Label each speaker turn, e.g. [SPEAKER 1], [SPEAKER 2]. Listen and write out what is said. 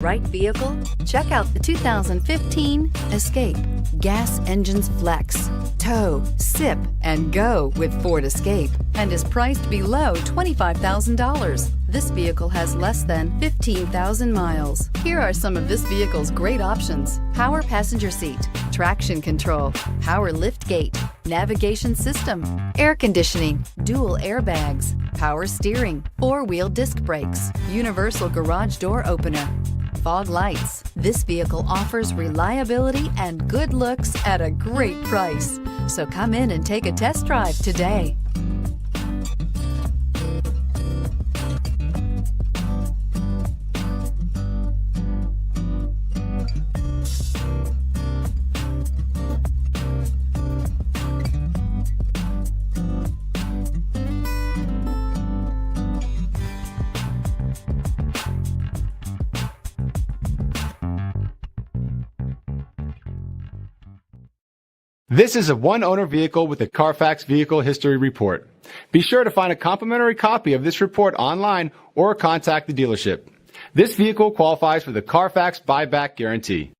[SPEAKER 1] Right vehicle? Check out the 2015 Escape. Gas engines flex, tow, sip, and go with Ford Escape, and is priced below $25,000. This vehicle has less than 15,000 miles. Here are some of this vehicle's great options: power passenger seat, traction control, power liftgate, navigation system, air conditioning, dual airbags, power steering, four-wheel disc brakes, universal garage door opener, fog lights. This vehicle offers reliability and good looks at a great price. So come in and take a test drive today.
[SPEAKER 2] This is a one-owner vehicle with a Carfax Vehicle History Report. Be sure to find a complimentary copy of this report online or contact the dealership. This vehicle qualifies for the Carfax Buyback Guarantee.